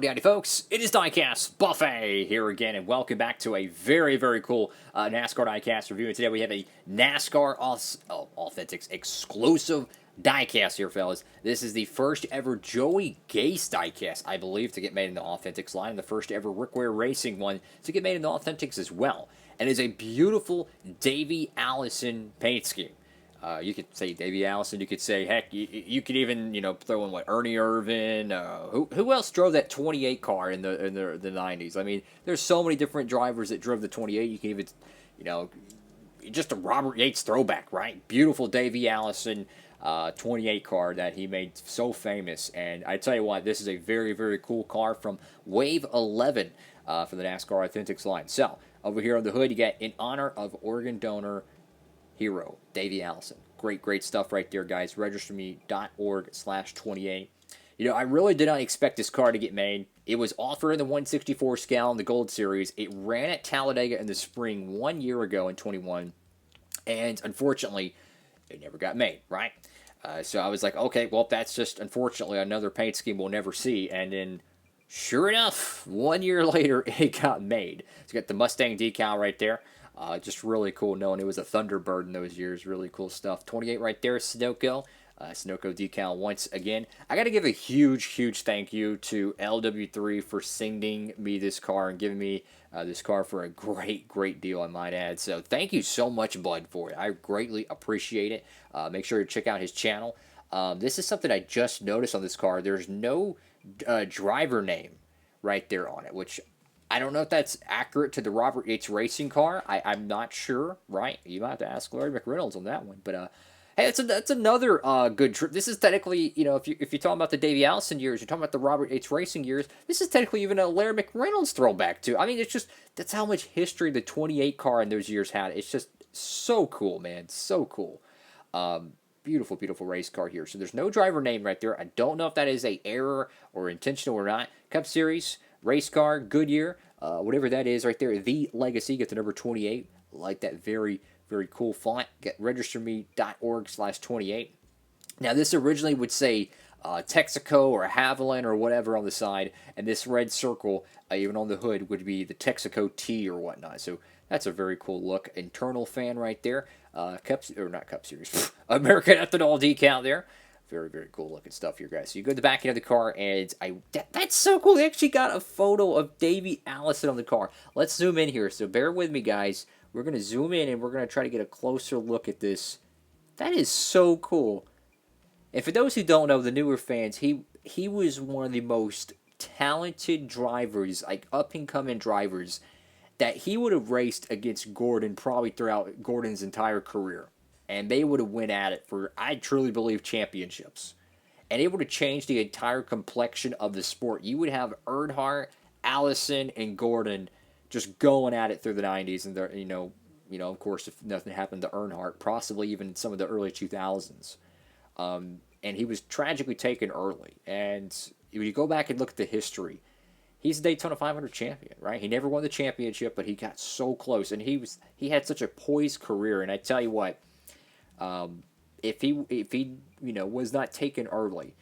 Howdy folks, it is Diecastbuffet here again, and welcome back to a very, very cool NASCAR Diecast review. And today we have a NASCAR Authentics exclusive diecast here, fellas. This is the first ever Joey Gase diecast, I believe, to get made in the Authentics line, and the first ever Rick Ware Racing one to get made in the Authentics as well. And it's a beautiful Davey Allison paint scheme. You could say Davey Allison. You could say, heck, you could even, throw in Ernie Irvin. Who else drove that 28 car in the 90s? I mean, there's so many different drivers that drove the 28. You can even, just a Robert Yates throwback, right? Beautiful Davey Allison 28 car that he made so famous. And I tell you what, this is a very, very cool car from Wave 11 for the NASCAR Authentics line. So over here on the hood, you got in honor of organ donor hero, Davey Allison. Great stuff right there, guys. Registerme.org/28. I really did not expect this car to get made. It was offered in the 164 scale in the Gold Series. It ran at Talladega in the spring 1 year ago in 21. And unfortunately, it never got made, right? So I was like, okay, well, that's just, unfortunately, another paint scheme we'll never see. And then, sure enough, 1 year later, it got made. So you got the Mustang decal right there. Just really cool knowing it was a Thunderbird in those years. Really cool stuff. 28 right there, Sunoco. Sunoco decal once again. I got to give a huge thank you to LW3 for sending me this car and giving me this car for a great deal, I might add. So thank you so much, bud, for it. I greatly appreciate it. Make sure to check out his channel. This is something I just noticed on this car. There's no driver name right there on it, which I don't know if that's accurate to the Robert Yates Racing car. I'm not sure, right? You might have to ask Larry McReynolds on that one. But hey, that's another good trip. This is technically, if you're talking about the Davey Allison years, you're talking about the Robert Yates Racing years. This is technically even a Larry McReynolds throwback too. I mean, it's just that's how much history the 28 car in those years had. It's just so cool, man, so cool. Beautiful race car here. So there's no driver name right there. I don't know if that is a error or intentional or not. Cup Series. Race car, Goodyear, whatever that is right there. The Legacy, get the number 28. Like that very cool font. Get registerme.org/28. Now, this originally would say Texaco or Haviland or whatever on the side, and this red circle, even on the hood, would be the Texaco T or whatnot. So that's a very cool look. Internal fan right there. Not Cup Series. American Ethanol decal there. Very cool looking stuff here, guys. So you go to the back end of the car, and that's so cool. They actually got a photo of Davey Allison on the car. Let's zoom in here. So bear with me, guys. We're going to zoom in, and we're going to try to get a closer look at this. That is so cool. And for those who don't know, the newer fans, he was one of the most talented drivers, like up-and-coming drivers, that he would have raced against Gordon probably throughout Gordon's entire career. And they would have went at it for, I truly believe, championships. And it would have changed the entire complexion of the sport. You would have Earnhardt, Allison, and Gordon just going at it through the 90s. And, of course, if nothing happened to Earnhardt, possibly even some of the early 2000s. And he was tragically taken early. And when you go back and look at the history, he's a Daytona 500 champion, right? He never won the championship, but he got so close. And he had such a poised career. And I tell you what, if he was not taken early,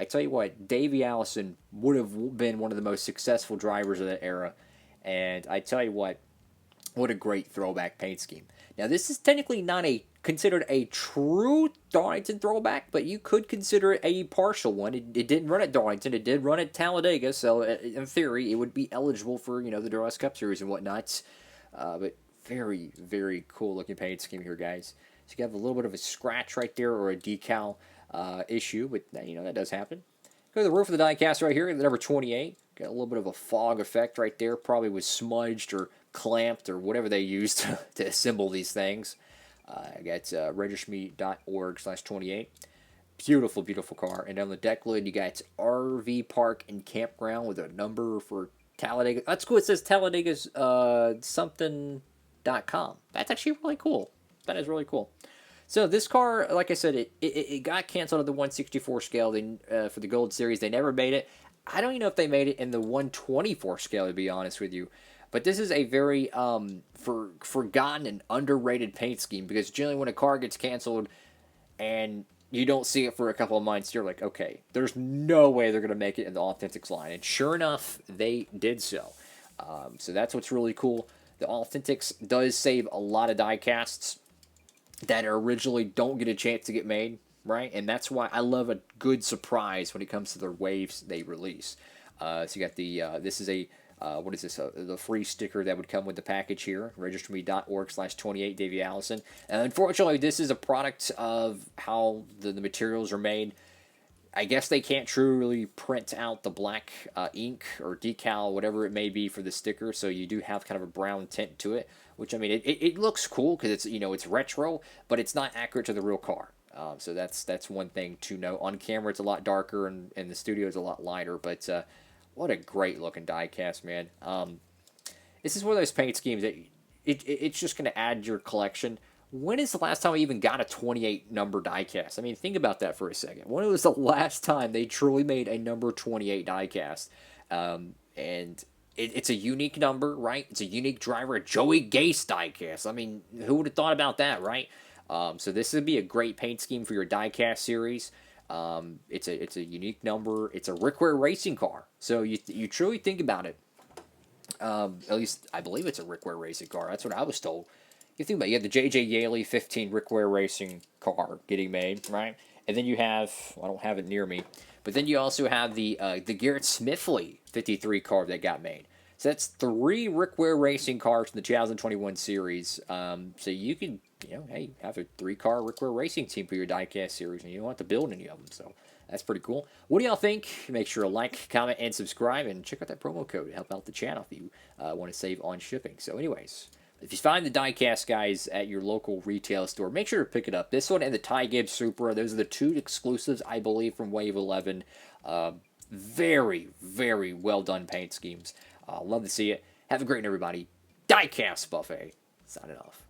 I tell you what, Davey Allison would have been one of the most successful drivers of that era. And I tell you what a great throwback paint scheme. Now, this is technically not considered a true Darlington throwback, but you could consider it a partial one. It didn't run at Darlington. It did run at Talladega, so in theory, it would be eligible for, the Durrell Cup Series and whatnot. But very cool looking paint scheme here, guys. So you have a little bit of a scratch right there or a decal issue, but that does happen. Go to the roof of the diecast right here, the number 28. Got a little bit of a fog effect right there. Probably was smudged or clamped or whatever they used to assemble these things. I got registerme.org/28. Beautiful car. And on the deck lid, you got RV Park and Campground with a number for Talladega. That's cool. It says Talladega's something.com. That's actually really cool. That is really cool. So this car, like I said, it got canceled at the 164 scale for the Gold Series. They never made it. I don't even know if they made it in the 124 scale, to be honest with you. But this is a very forgotten and underrated paint scheme, because generally when a car gets canceled and you don't see it for a couple of months, you're like, okay, there's no way they're going to make it in the Authentics line. And sure enough, they did so. So that's what's really cool. The Authentics does save a lot of diecasts that originally don't get a chance to get made, right? And that's why I love a good surprise when it comes to the waves they release. So you got the, this is a, what is this? The free sticker that would come with the package here. Registerme.org/28 Davey Allison. And unfortunately, this is a product of how the materials are made. I guess they can't truly print out the black ink or decal, whatever it may be for the sticker. So you do have kind of a brown tint to it, which I mean, it looks cool because it's, you know, it's retro, but it's not accurate to the real car. So that's one thing to know. On camera, it's a lot darker, and the studio is a lot lighter. But what a great looking diecast, man. This is one of those paint schemes that it's just going to add to your collection. When is the last time I even got a 28 number diecast? I mean, think about that for a second. When was the last time they truly made a number 28 diecast? And it's a unique number, right? It's a unique driver, a Joey Gase diecast. I mean, who would have thought about that, right? So this would be a great paint scheme for your diecast series. It's a unique number. It's a Rick Ware racing car. So you truly think about it. At least I believe it's a Rick Ware racing car. That's what I was told. You think about it, you have the J.J. Yaley 15 Rick Ware racing car getting made, right? And then you have, I don't have it near me, but then you also have the Garrett Smithley 53 car that got made. So that's 3 Rick Ware racing cars in the 2021 series. So you can, you know, hey, have a 3-car Rick Ware racing team for your diecast series, and you don't have to build any of them. So that's pretty cool. What do y'all think? Make sure to like, comment, and subscribe, and check out that promo code to help out the channel if you want to save on shipping. So anyways, if you find the diecast guys at your local retail store, make sure to pick it up. This one and the Ty Gibbs Supra, those are the 2 exclusives, I believe, from Wave 11. Very, very well done paint schemes. Love to see it. Have a great night, everybody. Diecast Buffet. Signing off.